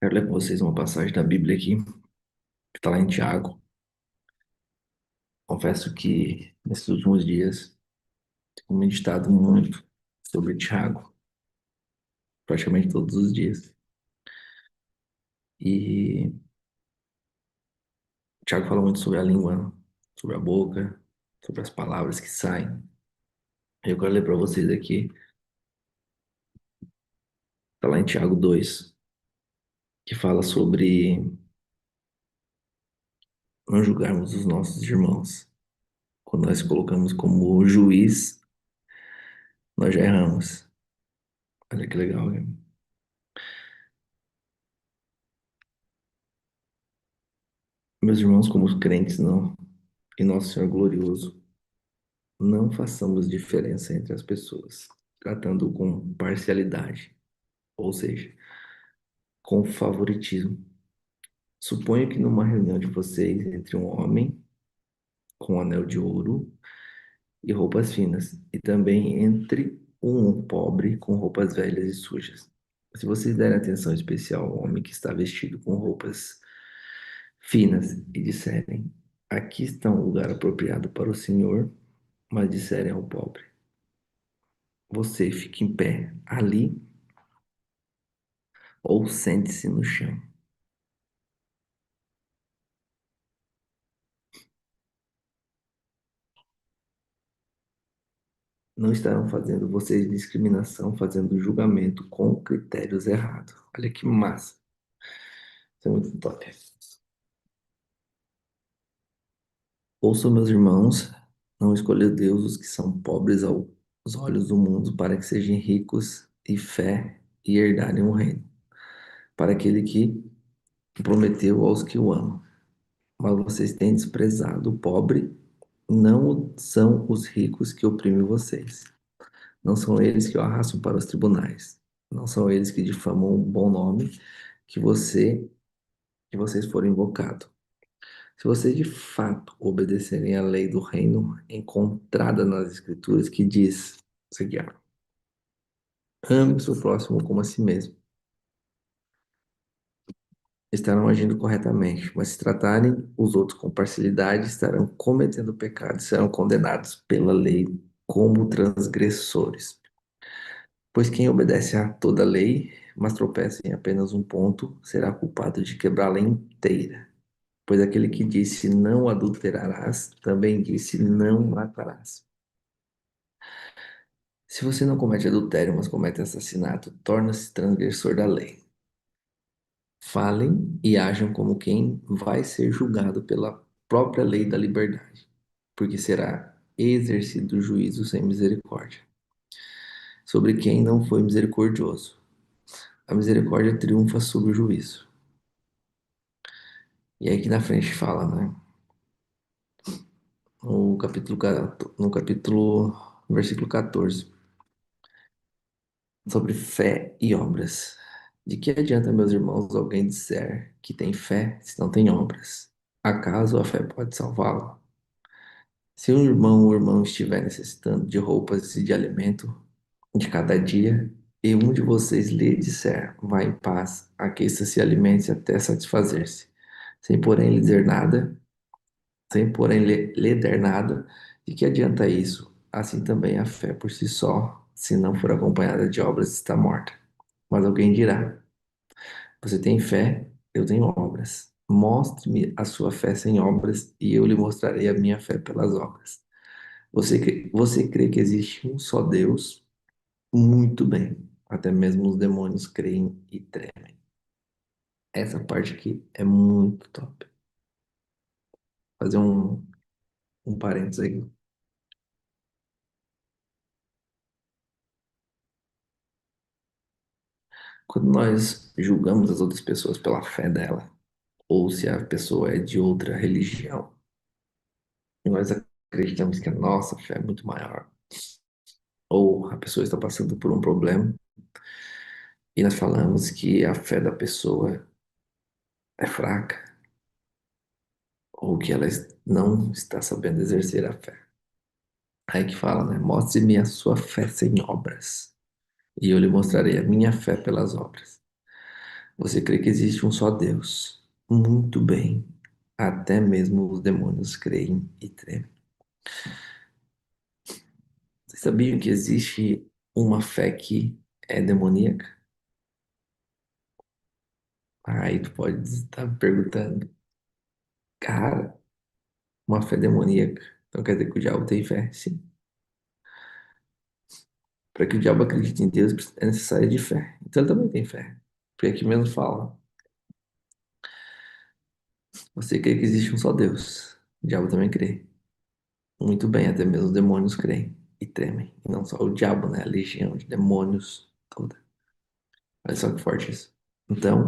Quero ler com vocês uma passagem da Bíblia aqui, que está lá em Tiago. Confesso que nesses últimos dias tenho meditado muito sobre Tiago, praticamente todos os dias. E Tiago fala muito sobre a língua, sobre a boca, sobre as palavras que saem. Eu quero ler para vocês aqui, está lá em Tiago 2, que fala sobre não julgarmos os nossos irmãos. Quando nós colocamos como juiz, nós já erramos. Olha que legal, né? Meus irmãos, como os crentes, não. E nosso Senhor glorioso. Não façamos diferença entre as pessoas, tratando com parcialidade, ou seja, com favoritismo. Suponho que numa reunião de vocês, entre um homem com um anel de ouro e roupas finas, e também entre um pobre com roupas velhas e sujas. Se vocês derem atenção especial ao homem que está vestido com roupas finas e disserem: aqui está um lugar apropriado para o Senhor, mas disserem ao pobre: você fique em pé ali ou sente-se no chão. Não estarão fazendo vocês discriminação, fazendo julgamento com critérios errados. Olha que massa. Isso é muito top. Ouçam, meus irmãos, não escolheu Deus os que são pobres aos olhos do mundo para que sejam ricos e fé e herdarem o reino. Para aquele que prometeu aos que o amam. Mas vocês têm desprezado o pobre, não são os ricos que oprimem vocês. Não são eles que o arrastam para os tribunais. Não são eles que difamam o bom nome que que vocês foram invocados. Se vocês de fato obedecerem à lei do reino encontrada nas escrituras que diz, aqui, ó, ame o seu próximo como a si mesmo, estarão agindo corretamente, mas se tratarem os outros com parcialidade, estarão cometendo pecado e serão condenados pela lei como transgressores. Pois quem obedece a toda a lei, mas tropeça em apenas um ponto, será culpado de quebrá-la inteira. Pois aquele que disse não adulterarás, também disse não matarás. Se você não comete adultério, mas comete assassinato, torna-se transgressor da lei. Falem e ajam como quem vai ser julgado pela própria lei da liberdade, porque será exercido juízo sem misericórdia sobre quem não foi misericordioso. A misericórdia triunfa sobre o juízo. E aí que na frente fala, né? No versículo 14, sobre fé e obras. De que adianta, meus irmãos, alguém disser que tem fé se não tem obras? Acaso a fé pode salvá-lo? Se um irmão ou irmão estiver necessitando de roupas e de alimento de cada dia, e um de vocês lhe disser, vá em paz, aqueça-se e alimente-se até satisfazer-se, sem porém lhe dizer nada, sem porém lhe der nada, de que adianta isso? Assim também a fé por si só, se não for acompanhada de obras, está morta. Mas alguém dirá: você tem fé, eu tenho obras. Mostre-me a sua fé sem obras, e eu lhe mostrarei a minha fé pelas obras. Você crê que existe um só Deus? Muito bem. Até mesmo os demônios creem e tremem. Essa parte aqui é muito top. Fazer um parênteses aí. Quando nós julgamos as outras pessoas pela fé dela, ou se a pessoa é de outra religião, e nós acreditamos que a nossa fé é muito maior, ou a pessoa está passando por um problema, e nós falamos que a fé da pessoa é fraca, ou que ela não está sabendo exercer a fé. Aí que fala, né? Mostre-me a sua fé sem obras, e eu lhe mostrarei a minha fé pelas obras. Você crê que existe um só Deus. Muito bem. Até mesmo os demônios creem e tremem. Vocês sabiam que existe uma fé que é demoníaca? Aí tu pode estar me perguntando, cara, uma fé demoníaca. Então quer dizer que o diabo tem fé? Sim. Para que o diabo acredite em Deus é necessário de fé. Então ele também tem fé. Porque aqui mesmo fala, você crê que existe um só Deus. O diabo também crê. Muito bem, até mesmo os demônios creem e tremem. E não só o diabo, né? A legião de demônios toda. Olha só que forte isso. Então,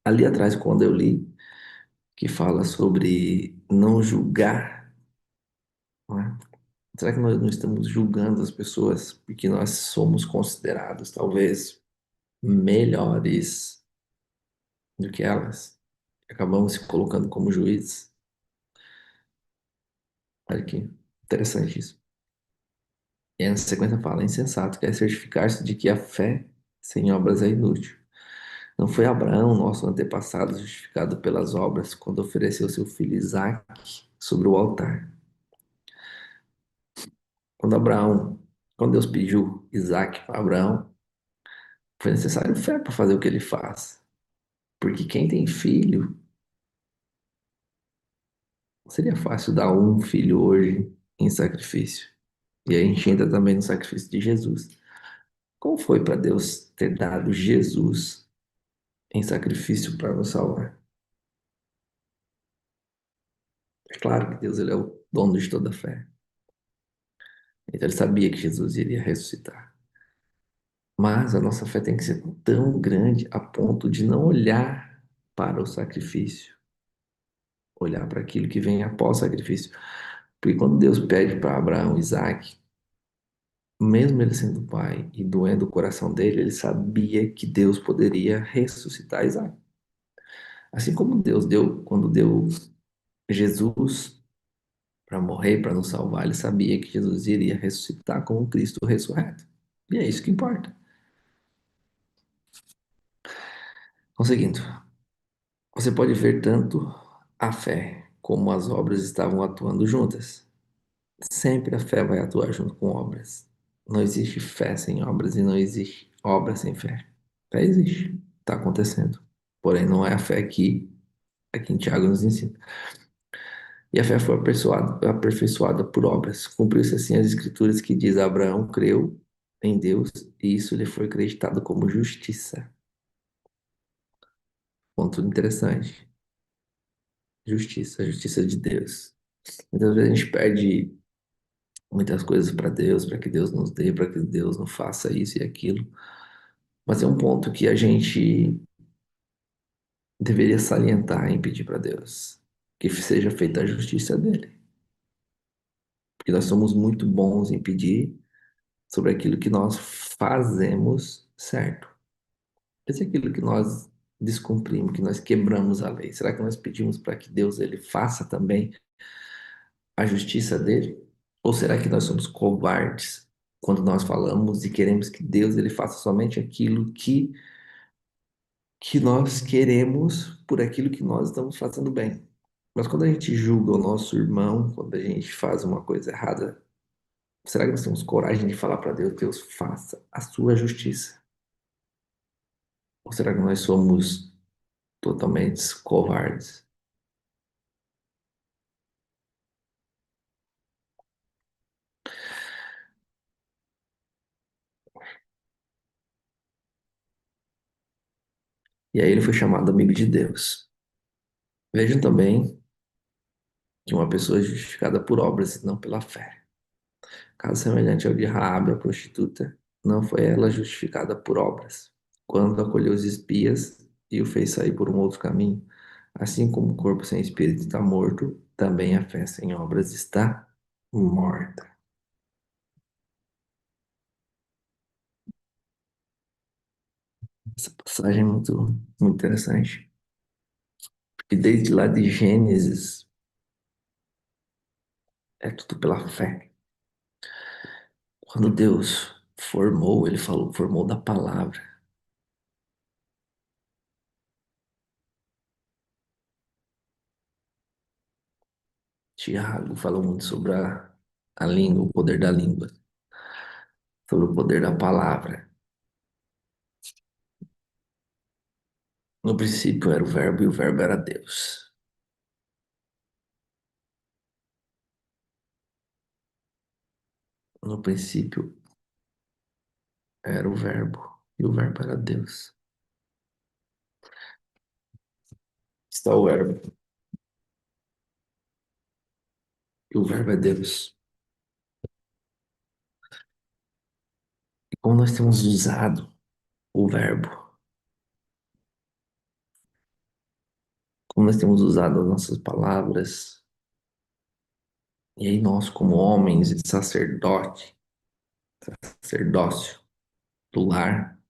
ali atrás, quando eu li, que fala sobre não julgar, não é? Será que nós não estamos julgando as pessoas porque nós somos considerados talvez melhores do que elas? Acabamos se colocando como juízes. Olha que interessante isso. E aí, na sequência fala, insensato quer certificar-se de que a fé sem obras é inútil. Não foi Abraão, nosso antepassado, justificado pelas obras, quando ofereceu seu filho Isaque sobre o altar. Quando Abraão, quando Deus pediu Isaque para Abraão, foi necessário fé para fazer o que ele faz. Porque quem tem filho, seria fácil dar um filho hoje em sacrifício. E a gente entra também no sacrifício de Jesus. Como foi para Deus ter dado Jesus em sacrifício para nos salvar? É claro que Deus ele é o dono de toda a fé. Então ele sabia que Jesus iria ressuscitar. Mas a nossa fé tem que ser tão grande a ponto de não olhar para o sacrifício, olhar para aquilo que vem após o sacrifício. Porque quando Deus pede para Abraão Isaac, mesmo ele sendo pai e doendo o coração dele, ele sabia que Deus poderia ressuscitar Isaac. Assim como Deus deu, quando deu Jesus para morrer, para nos salvar, ele sabia que Jesus iria ressuscitar como Cristo ressurreto. E é isso que importa. Conseguindo, você pode ver tanto a fé como as obras estavam atuando juntas. Sempre a fé vai atuar junto com obras. Não existe fé sem obras e não existe obra sem fé. Fé existe, está acontecendo. Porém, não é a fé que aqui em Tiago nos ensina. E a fé foi aperfeiçoada por obras. Cumpriu-se assim as escrituras que diz Abraão creu em Deus e isso lhe foi acreditado como justiça. Ponto interessante. Justiça, a justiça de Deus. Muitas vezes a gente pede muitas coisas para Deus, para que Deus nos dê, para que Deus não faça isso e aquilo. Mas é um ponto que a gente deveria salientar em pedir para Deus que seja feita a justiça dele. Porque nós somos muito bons em pedir sobre aquilo que nós fazemos certo. Mas e aquilo que nós descumprimos, que nós quebramos a lei? Será que nós pedimos para que Deus ele faça também a justiça dele? Ou será que nós somos covardes quando nós falamos e queremos que Deus ele faça somente aquilo que nós queremos por aquilo que nós estamos fazendo bem? Mas quando a gente julga o nosso irmão, quando a gente faz uma coisa errada, será que nós temos coragem de falar para Deus, Deus, faça a sua justiça? Ou será que nós somos totalmente covardes? E aí ele foi chamado amigo de Deus. Vejam também que uma pessoa é justificada por obras e não pela fé. Caso semelhante ao de Raabe, a prostituta, não foi ela justificada por obras, quando acolheu os espias e o fez sair por um outro caminho. Assim como o corpo sem espírito está morto, também a fé sem obras está morta. Essa passagem é muito interessante. E desde lá de Gênesis, é tudo pela fé. Quando Deus formou, ele falou, formou da palavra. Tiago fala muito sobre a língua, o poder da língua, sobre o poder da palavra. No princípio era o Verbo e o Verbo era Deus. No princípio era o Verbo e o Verbo era Deus. Está o Verbo e o Verbo é Deus. E como nós temos usado o Verbo, como nós temos usado as nossas palavras, e aí nós, como homens de sacerdócio do lar,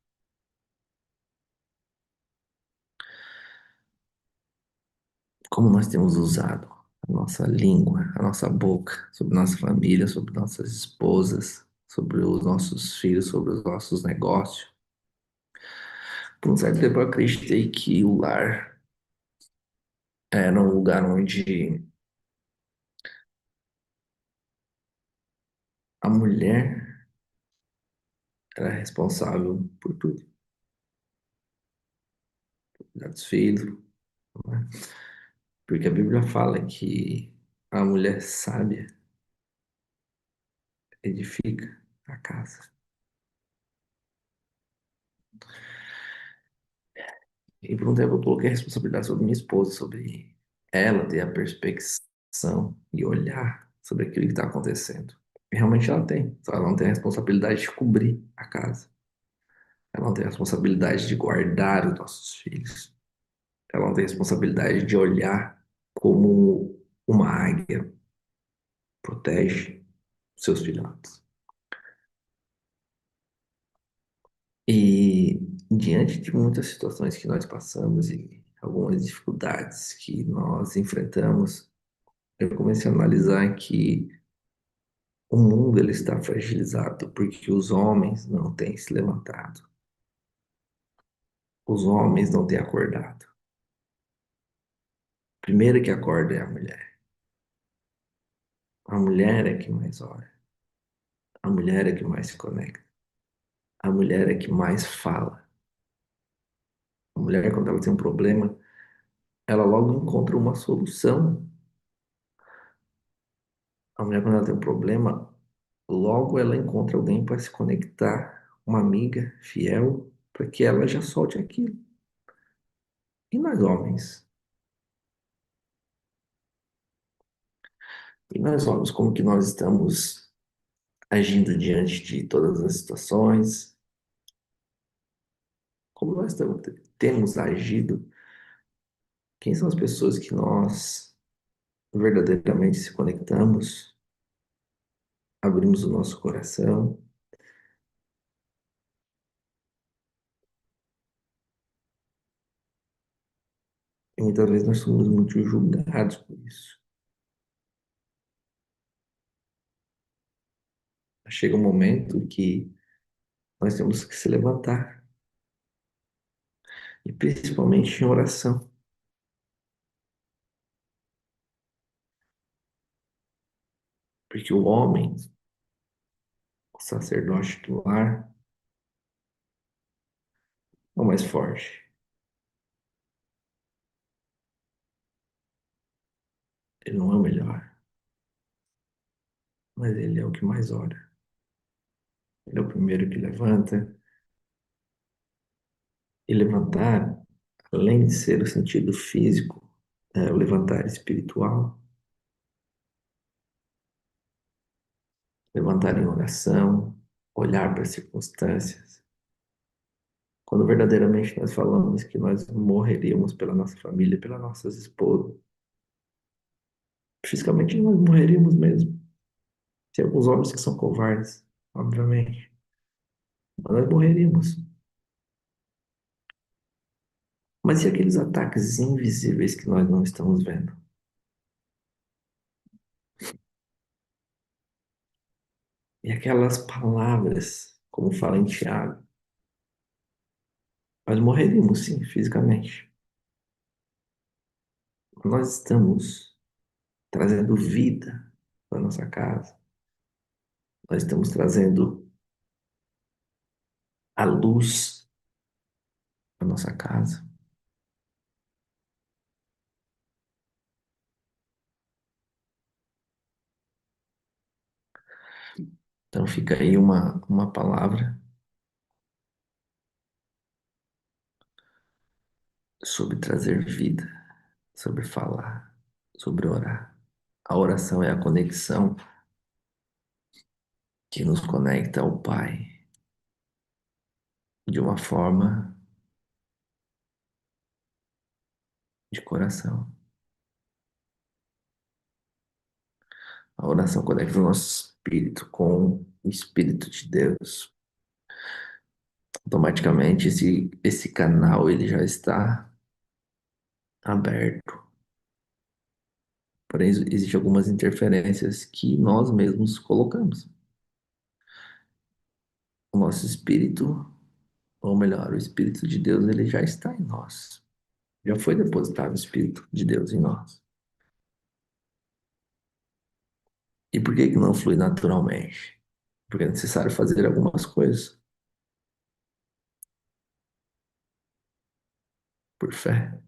como nós temos usado a nossa língua, a nossa boca, sobre nossa família, sobre nossas esposas, sobre os nossos filhos, sobre os nossos negócios. Por um certo tempo eu acreditei que o lar era um lugar onde a mulher era responsável por tudo, cuidar dos filhos, né? Porque a Bíblia fala que a mulher sábia edifica a casa. E por um tempo eu coloquei a responsabilidade sobre minha esposa, sobre ela ter a perspecção e olhar sobre aquilo que está acontecendo. E realmente ela tem. Só ela não tem a responsabilidade de cobrir a casa. Ela não tem a responsabilidade de guardar os nossos filhos. Ela não tem a responsabilidade de olhar como uma águia protege seus filhotes. E diante de muitas situações que nós passamos e algumas dificuldades que nós enfrentamos, eu comecei a analisar que o mundo ele está fragilizado porque os homens não têm se levantado. Os homens não têm acordado. A primeira que acorda é a mulher. A mulher é que mais ora. A mulher é que mais se conecta. A mulher é que mais fala. A mulher, quando ela tem um problema, ela logo encontra uma solução. A mulher, quando ela tem um problema, logo ela encontra alguém para se conectar, uma amiga fiel, para que ela já solte aquilo. E nós homens? E nós homens, como que nós estamos agindo diante de todas as situações? Como nós temos agido? Quem são as pessoas que nós verdadeiramente se conectamos, abrimos o nosso coração? E muitas vezes nós somos muito julgados por isso. Chega um momento que nós temos que se levantar, e principalmente em oração, porque o homem, o sacerdote do lar, é o mais forte. Ele não é o melhor, mas ele é o que mais ora. Ele é o primeiro que levanta. E levantar, além de ser o sentido físico, é o levantar espiritual, levantar em oração, olhar para as circunstâncias. Quando verdadeiramente nós falamos que nós morreríamos pela nossa família, pelas nossas esposas, fisicamente nós morreríamos mesmo. Tem alguns homens que são covardes, obviamente, mas nós morreríamos. Mas e aqueles ataques invisíveis que nós não estamos vendo? E aquelas palavras, como fala em Tiago, nós morreríamos sim, fisicamente. Nós estamos trazendo vida para nossa casa. Nós estamos trazendo a luz para nossa casa. Então fica aí uma palavra sobre trazer vida, sobre falar, sobre orar. A oração é a conexão que nos conecta ao Pai de uma forma de coração. A oração conecta o nosso espírito com o Espírito de Deus. Automaticamente esse canal ele já está aberto. Porém, existem algumas interferências que nós mesmos colocamos. O nosso espírito, ou melhor, o Espírito de Deus, ele já está em nós. Já foi depositado o Espírito de Deus em nós. E por que que não flui naturalmente? Porque é necessário fazer algumas coisas por fé.